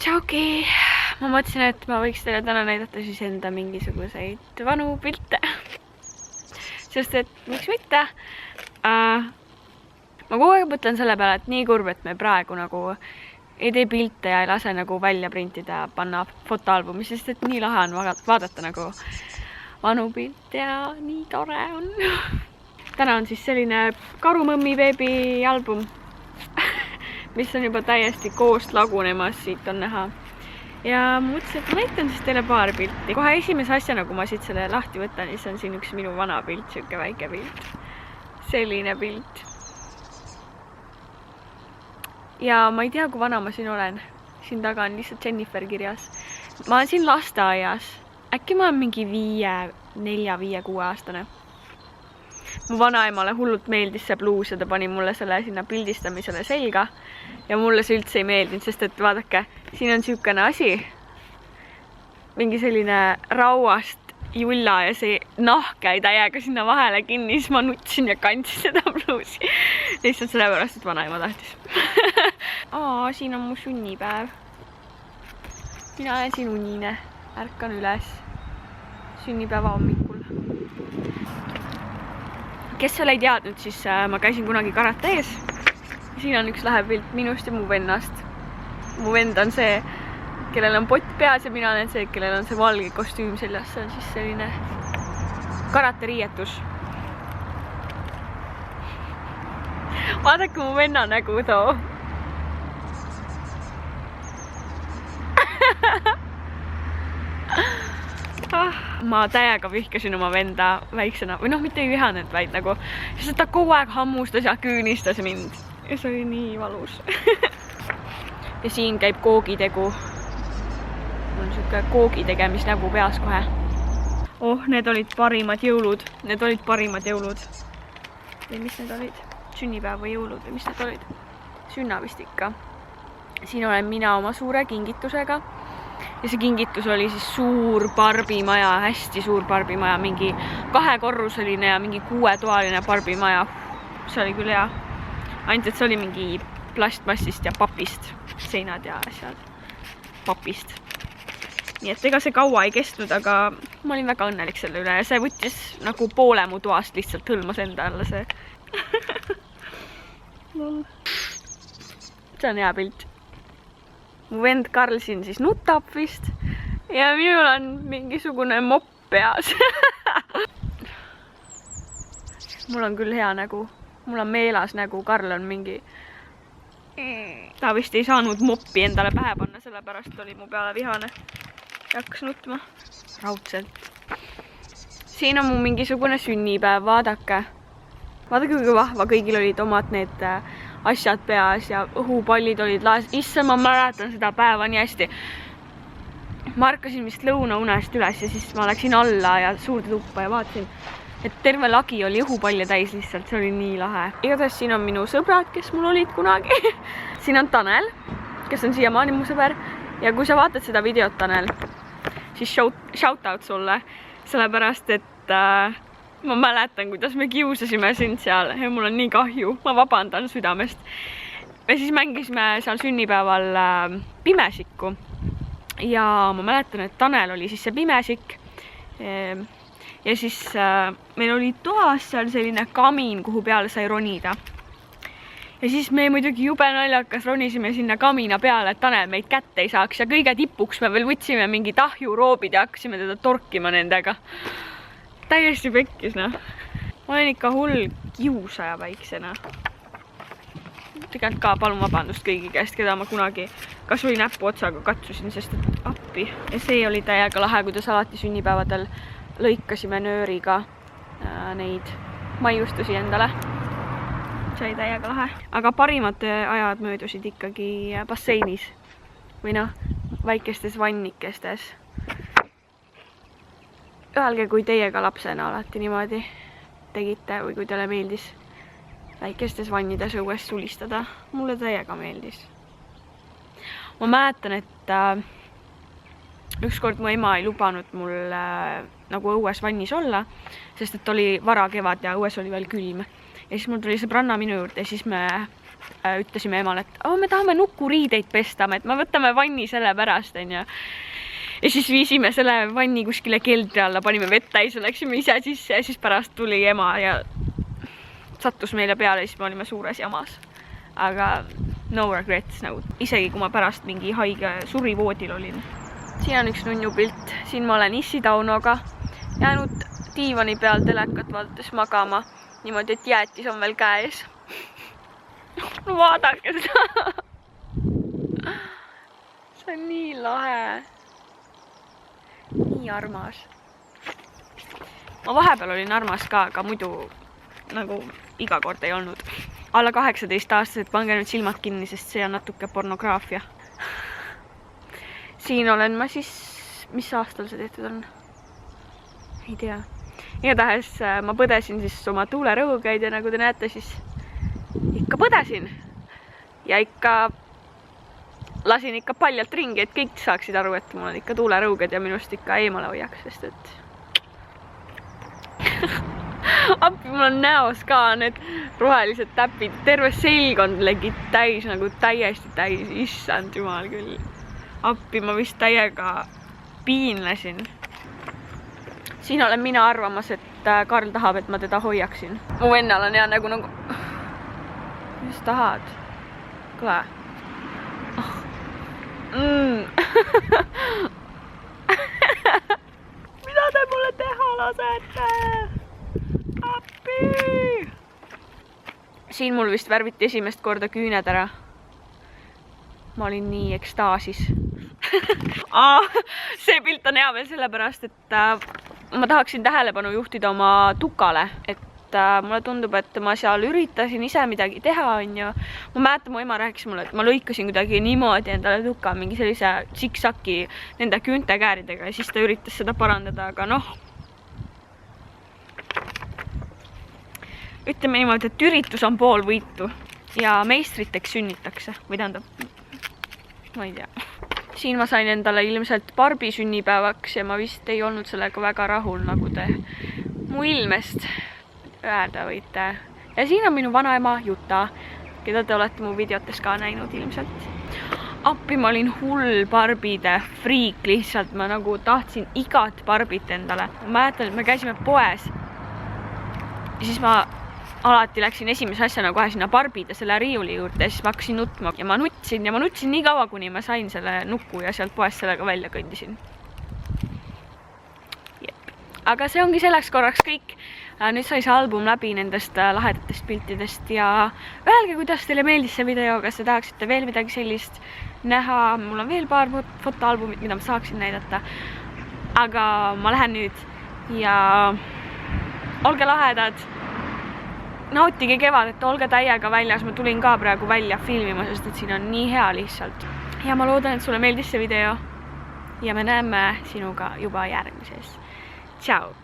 Tšauki! Ma mõtlesin, et ma võiks teile täna näidata siis enda mingisuguseid vanu pilte. Sest et miks mitte? Ma kogu aeg mõtlen selle peale, et nii kurb, et me praegu nagu ei tee pilte ja ei lase nagu välja printida ja panna fotoalbumi, sest et nii lahe on vaadata nagu vanu pilte ja nii tore on. Täna on siis selline Karumõmmi beebialbum, mis on juba täiesti koost lagunemas, siit on näha. Ja ma mõtlesin, et ma näitan siis teile paar pilti. Kohe esimese asjana, kui ma siit selle lahti võtan, siis on siin üks minu vana pilt, siuke väike pilt. Selline pilt. Ja ma ei tea, kui vana ma siin olen. Siin taga on lihtsalt Jennifer kirjas. Ma olen siin lasteaias. Äkki ma olen mingi 4-5-6 aastane. Mu vanaemale hullult meeldis see bluus ja ta pani mulle selle sinna pildistamisele selga. Ja mulle see üldse ei meeldinud, sest et vaadake, siin on siukene asi. Mingi selline rauast julla ja see nahk jäi täiega sinna vahele kinni, siis ma nutsin ja kandsin seda bluusi. Lihtsalt sellepärast, et vanaema tahtis. Siin on mu sünnipäev. Mina olen siin unine. Ärkan üles. Sünnipäeva hommikul. Kes seal ei teadnud, siis ma käisin kunagi karatees. Siin on üks lahe pilt minust ja mu vennast. Mu vend on see, kellel on pott peas ja mina olen see, kellel on see valge kostüüm seljas. See on siis selline karateriietus. Vaadake mu venna nägu too. Ma täiega vihkasin oma venda väiksena, või noh, mitte ei vihanud, vaid nagu, sest ta kogu aeg hammustas ja küünistas mind. Ja see oli nii valus. Ja siin käib koogitegu. On siuke koogitegemisnägu peas kohe. Need olid parimad jõulud. Need olid parimad jõulud. Või mis need olid? Sünnipäev või jõulud või mis need olid? Sünna vist ikka. Siin olen mina oma suure kingitusega. Ja see kingitus oli siis suur barbimaja, hästi suur barbimaja, mingi 2-korruseline ja mingi 6-toaline barbimaja. See oli küll hea. Ainult, et see oli mingi plastmassist ja papist. Seinad ja asjad. Papist. Nii et ega see kaua ei kestnud, aga ma olin väga õnnelik selle üle. Ja see võttis nagu poole mu toast lihtsalt hõlmas enda alla see. See on hea pilt. Mu vend Karl siin siis nutab vist ja minul on mingisugune mopp peas. Mul on küll hea nägu. Mul on meelas nägu. Karl on mingi... Ta vist ei saanud moppi endale pähe panna, sellepärast oli mu peale vihane. Ja hakkas nutma. Raudselt. Siin on mu mingisugune sünnipäev, vaadake. Vaadake, kui vahva, kõigil olid omad need... asjad peas ja õhupallid olid laes. Issa, ma mäletan seda päeva nii hästi. Ma ärkasin vist lõunaunest üles ja siis ma läksin alla ja suurde tuppa ja vaatasin, et terve lagi oli õhupalle täis lihtsalt. See oli nii lahe. Igatahes siin on minu sõbrad, kes mul olid kunagi. Siin on Tanel, kes on siiamaani mu sõber. Ja kui sa vaatad seda videot, Tanel, siis shout out sulle. Sellepärast, et... ma mäletan, kuidas me kiusasime sind seal ja mul on nii kahju. Ma vabandan südamest. Ja siis mängisime seal sünnipäeval pimesikku. Ja ma mäletan, et Tanel oli siis see pimesik. Ja siis meil oli toas seal selline kamin, kuhu peale sai ronida. Ja siis me muidugi jube naljakas ronisime sinna kamina peale, et Tanel meid kätte ei saaks. Ja kõige tipuks me veel võtsime mingi tahjuroobid ja hakkasime teda torkima nendega. Täiesti pekkis, noh. Ma olen ikka hull kiusaja väiksena. Tegelikult ka palun vabandust kõigi käest, keda ma kunagi kas või näpu otsaga katsusin, sest et appi. Ja see oli täiega lahe, kuidas alati sünnipäevadel lõikasime nööriga neid maiustusi endale. See oli täiega lahe. Aga parimad ajad möödusid ikkagi basseinis. Või noh, väikestes vannikestes. Öelge, kui teie ka lapsena alati niimoodi tegite või kui teile meeldis väikestes vannides õues sulistada. Mulle täiega meeldis. Ma mäletan, et ükskord mu ema ei lubanud mul nagu õues vannis olla, sest et oli vara kevad ja õues oli veel külm. Ja siis mul tuli sõbranna minu juurde ja siis me ütlesime emale, et me tahame nukuriideid pesta, et me võtame vanni selle pärast, onju. Ja siis viisime selle vanni kuskile keldri alla, panime vett täis, läksime ise sisse ja siis pärast tuli ema ja sattus meile peale ja siis me olime suures jamas. Aga no regrets nagu. Isegi kui ma pärast mingi haige surivoodil olin. Siin on üks nunnu pilt. Siin ma olen Issi Taunoga jäänud diivani peal telekat vaadates magama. Niimoodi, et jäätis on veel käes. No vaadake seda. See on nii lahe. Nii armas. Ma vahepeal olin armas ka, aga muidu nagu iga kord ei olnud. Alla 18-aastased, pange nüüd silmad kinni, sest see on natuke pornograafia. Siin olen ma siis, mis aastal see tehtud on? Ei tea. Igatahes ma põdesin siis oma tuulerõugaid ja nagu te näete, siis ikka põdesin. Ja ikka lasin ikka paljalt ringi, et kõik saaksid aru, et mul on ikka tuulerõugad ja minust ikka eemale hoiaks, sest et appi, mul on näos ka need rohelised täpid, terve selg on legit täis, nagu täiesti täis, issand jumal küll. Appi, ma vist täiega piinlesin. Siin olen mina arvamas, et Karl tahab, et ma teda hoiaksin. Mu vennal on hea nagu... Mis tahad? Kõle. Mida te mulle teha lasete? Appi! Siin mul vist värviti esimest korda küüned ära. Ma olin nii ekstaasis. See pilt on hea veel sellepärast, et ma tahaksin tähelepanu juhtida oma tukale, et mulle tundub, et ma seal üritasin ise midagi teha, onju. Ma mäletan, mu ema rääkis mulle, et ma lõikasin kuidagi niimoodi endale tuka mingi sellise siksaki nende küüntekääridega ja siis ta üritas seda parandada, aga noh. Ütleme niimoodi, et üritus on pool võitu ja meistriteks sünnitakse, või tähendab, ma ei tea. Siin ma sain endale ilmselt Barbi sünnipäevaks ja ma vist ei olnud sellega väga rahul, nagu te mu ilmest öelda võite. Ja siin on minu vanaema Juta, keda te olete mu videotes ka näinud ilmselt. Appi, ma olin hull Barbide friik lihtsalt, ma nagu tahtsin igat Barbit endale. Ma mäletan, et me käisime poes ja siis ma alati läksin esimese asjana kohe sinna Barbide selle riiuli juurde ja siis ma hakkasin nutma ja ma nutsin nii kaua, kuni ma sain selle nuku ja sealt poest sellega välja kõndisin. Jep. Aga see ongi selleks korraks kõik. Nüüd sai see album läbi nendest lahedatest piltidest ja öelge, kuidas teile meeldis see video, kas te tahaksite veel midagi sellist näha. Mul on veel paar fotoalbumit, mida ma saaksin näidata. Aga ma lähen nüüd ja olge lahedad. Nautige kevadet, olge täiega väljas, ma tulin ka praegu välja filmima, sest et siin on nii hea lihtsalt. Ja ma loodan, et sulle meeldis see video ja me näeme sinuga juba järgmises. Tšau!